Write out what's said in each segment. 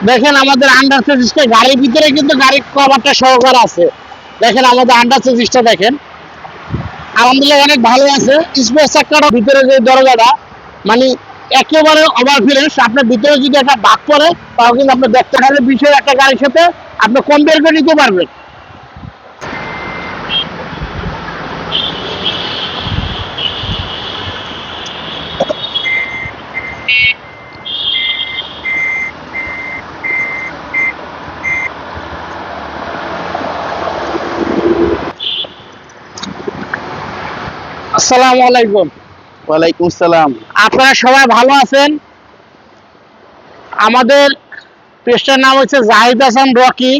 দেখেন আমাদের under system গাড়ির ভিতরে কিন্তু গাড়ির কভারটা সহকার আছে। দেখেন আমাদের আন্ডার সিস্টেমটা দেখেন, আলহামদুলিল্লাহ অনেক ভালো আছে। স্পেস চাকাটা ভিতরে যে দরজাটা মানে একেবারে ওভার ফ্রেশ। আপনার ভিতরে যদি একটা দাগ পড়ে তাও কিন্তু আপনি দেখতে পারেন বিষয় একটা গাড়ির সাথে আপনি কম্পেয়ার করে নিতে পারবেন। আসসালামু আলাইকুম। ওয়ালাইকুম আসসালাম। আপনারা সবাই ভালো আছেন? আমাদের পেজটার নাম হচ্ছে জাহিদ হাসান রকি।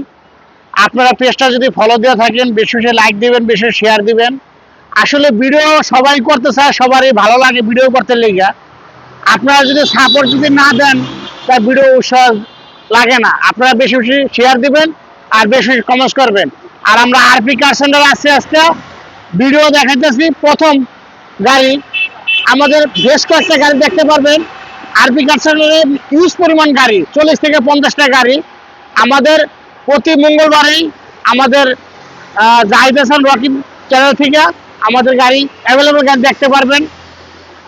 আপনারা পেজটা যদি ফলো দিয়ে থাকেন বেশি বেশি লাইক দিবেন, বেশি শেয়ার দিবেন। আসলে ভিডিও সবাই করতে চায়, সবারই ভালো লাগে ভিডিও করতে লেগে। আপনারা যদি সাপোর্ট যদি না দেন তা ভিডিও উৎসাহ লাগে না। আপনারা বেশি বেশি শেয়ার দিবেন আর বেশি বেশি কমেন্টস করবেন। আর আমরা আরপি কার সেন্টারে আস্তে আস্তে ভিডিও দেখাইতেছি। প্রথম গাড়ি আমাদের বেশ কয়েকটা গাড়ি দেখতে পারবেন। আরপি কার সেন্টারে ইউজ পরিমাণ গাড়ি 40 থেকে 50টা গাড়ি আমাদের প্রতি মঙ্গলবারেই আমাদের জাহিদ হাসান রকি চ্যানেল থেকে আমাদের গাড়ি অ্যাভেলেবল গাড়ি দেখতে পারবেন,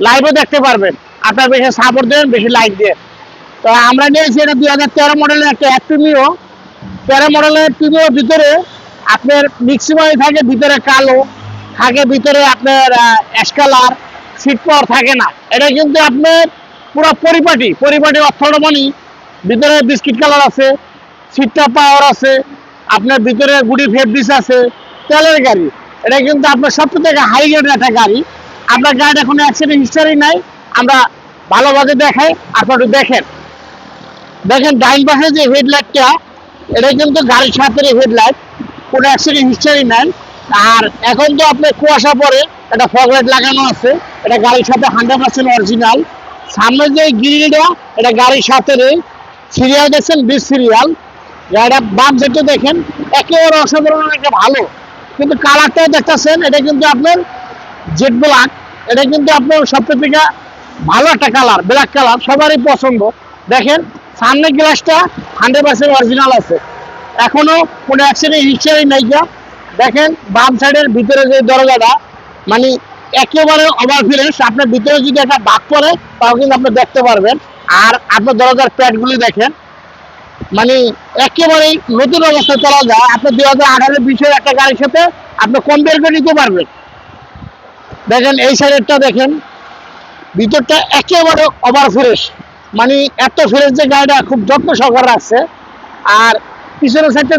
লাইভও দেখতে পারবেন। আপনার বেশি সাপোর্ট দেবেন, বেশি লাইক দেন। তো আমরা নিয়েছি এটা 2013 মডেলের একটা অ্যাক্টিমিও। 13 মডেলের টিমিওর ভিতরে আপনার ম্যাক্সিমাম থাকে ভিতরে কালো থাকে, ভিতরে আপনার অ্যাশ কালার, সিট পাওয়ার থাকে না। এটা কিন্তু আপনার পুরো পরিপাটি অর্থনমনি। ভিতরে বিস্কিট কালার আছে, সিটটা পাওয়ার আছে, আপনার ভিতরে গুডি ফেব্রিক্স আছে। তেলের গাড়ি এটা কিন্তু আপনার সবচেয়ে থেকে হাই গ্রেডের একটা গাড়ি। আপনার গাড়িটা কোনো অ্যাক্সিডেন্ট হিস্টোরি নাই। আমরা ভালোভাবে দেখাই, আপনারা দেখেন। দেখেন ডাইন পাশে যে হেডলাইটটা এটা কিন্তু গাড়ির সাথে হেডলাইট, কোনো অ্যাক্সিডেন্ট হিস্টোরি নাই। আর এখন তো আপনার কুয়াশা পরে একটা ফগ লাইট লাগানো আছে, এটা গাড়ির সাথে 100% অরিজিনাল। সামনে যে গ্রিলটা এটা গাড়ির সাথে সিরিয়াল দেখছেন, 20 সিরিয়াল। গাড়িটা বাম সাইডটা দেখেন, একেবারে অসাধারণ একটা ভালো। কিন্তু কালারটাও দেখতেছেন, এটা কিন্তু আপনার জেড ব্ল্যাক। এটা কিন্তু আপনার সবচেয়ে থেকে ভালো একটা কালার, ব্ল্যাক কালার সবারই পছন্দ। দেখেন সামনে গ্লাসটা 100% অরিজিনাল আছে, এখনো কোনো অ্যাক্সিডেন্ট হিস্টোরি নাই। দেখেন বাম সাইডের ভিতরে যে দরজাটা মানে একেবারে ওভার ফ্রেশ। আপনার ভিতরে যদি একটা দাগ পড়ে তাও কিন্তু আপনি দেখতে পারবেন। আর আপনার দরজার প্যাডগুলি দেখেন, মানে একেবারেই নতুন অবস্থায় চলা যায়। আপনি 2018-20 একটা গাড়ির সাথে আপনি কম্পেয়ার করে নিতে পারবেন। দেখেন এই সাইডেরটা দেখেন, ভিতরটা একেবারে ওভার ফ্রেশ, মানে এত ফ্রেশ যে গাড়িটা খুব যত্ন সহকারে রাখছে। আর পিছনের সাইডটা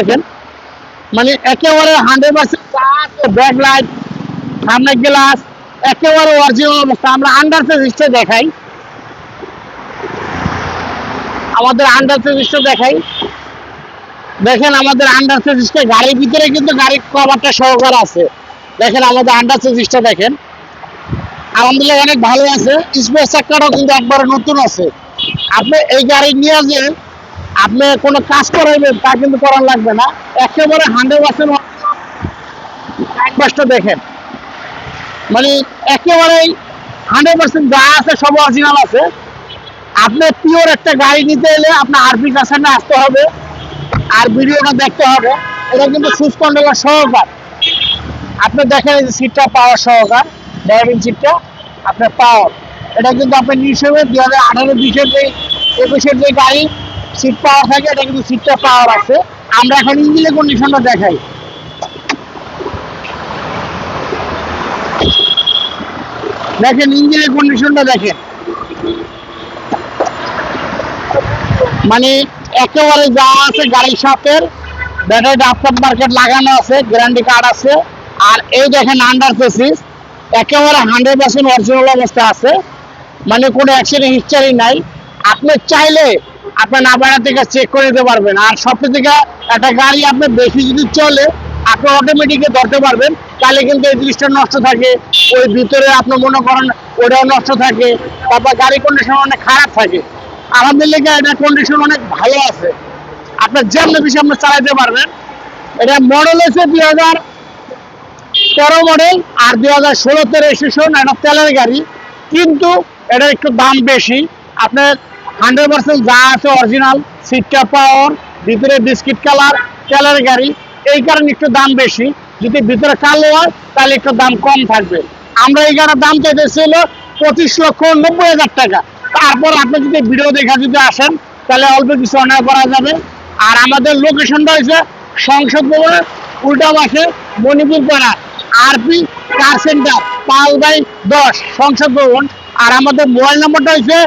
দেখেন, মানে একেবারে 100% ব্যাক লাইট, সামনে গ্লাস একেবারে অরিজিনাল অবস্থা। আমরা আন্ডার সিস্টেম দেখাই, আমাদের আন্ডার সিস্টেম দেখাই। দেখেন আমাদের আন্ডার সিস্টেম গাড়ির ভিতরে কিন্তু গাড়ির কভারটা সহকার আছে। দেখেন আমাদের আন্ডার সিস্টেম দেখেন, আলহামদুলিল্লাহ অনেক ভালো আছে। স্পেস চাকাটাও কিন্তু একবারে নতুন আছে। আপনি এই গাড়ি নিয়ে যে আপনি কোনো কাজ করাইবেন তা কিন্তু করার লাগবে না, একেবারে 100%। একবারটা দেখেন, মানে একেবারেই 100% যা আছে সব অরিজিনাল আছে। আপনি পিওর একটা গাড়ি নিতে এলে আপনার আরপি কাছে আসতে হবে আর ভিডিওটা দেখতে হবে। এটা কিন্তু সুইচ কন্ট্রোলার সহকার। আপনি দেখেন এই যে সিটটা পাওয়ার সহকার, ড্রাইভিং সিটটা আপনার পাওয়ার। এটা কিন্তু আপনার হিসেবে 2018-20 যে 21 যে গাড়ি সিট পাওয়ার থাকে, এটা কিন্তু সিটটা পাওয়ার আছে। আমরা এখন ইঞ্জিনের কন্ডিশনটা দেখাই। দেখেন ইঞ্জিনের কন্ডিশনটা দেখেন, মানে একেবারে যা আছে গাড়ির সাথে। ব্যাটারিটা আফটার মার্কেট লাগানো আছে, গ্যারান্টি কার্ড আছে। আর এই দেখেন আন্ডার পেসিস একেবারে 100% অরিজিনাল অবস্থা আছে, মানে কোনো অ্যাক্সিডেন্ট হিস্টোরি নাই। আপনি চাইলে আপনার নাম্বার থেকে চেক করে নিতে পারবেন। আর সবচেয়ে থেকে একটা গাড়ি আপনার বেশি যদি চলে আপনি অটোমেটিকে ধরতে পারবেন। তাহলে কিন্তু এই জিনিসটা নষ্ট থাকে, ওই ভিতরে আপনি মনে করেন ওটাও নষ্ট থাকে, তারপর গাড়ি কন্ডিশন অনেক খারাপ থাকে। আলহামদুলিল্লাহ এটা কন্ডিশন অনেক ভালো আছে, আপনার যেমন বেশি আপনি চালাইতে পারবেন। এটা মডেল হচ্ছে 2013 মডেল, আর 2016-তে রেজিস্ট্রেশন। এটা তেলের গাড়ি, কিন্তু এটা একটু দাম বেশি। আপনার 100% যা আছে অরিজিনাল, সিটটা পাওয়ার, ভিতরে বিস্কিট কালার, তেলের গাড়ি, এই কারণে একটু দাম বেশি। যদি ভিতরে কালো হয় তাহলে একটু দাম কম থাকবে। আমরা এই গাড়ির দাম চাইতেছি হলো 25,90,000 টাকা। তারপর আপনি যদি ভিডিও দেখা যদি আসেন তাহলে অল্প কিছু অনার করা যাবে। আর আমাদের লোকেশনটা হয়েছে সংসদ ভবনের উল্টা পাশে মণিপুর পাড়া, আরপি কার সেন্টার, 5/10 সংসদ ভবন। আর আমাদের মোবাইল নাম্বারটা হয়েছে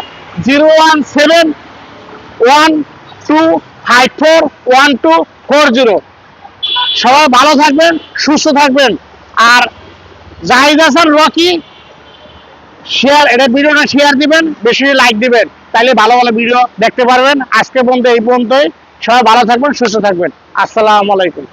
01712541240। সবাই ভালো থাকবেন, সুস্থ থাকবেন। আর জাহিদ হাসান রকি শেয়ার, এটা ভিডিওটা শেয়ার দিবেন, বেশি লাইক দিবেন, তাহলে ভালো ভালো ভিডিও দেখতে পারবেন। আজকে পর্যন্ত এই পর্যন্তই। সবাই ভালো থাকবেন, সুস্থ থাকবেন। আসসালামু আলাইকুম।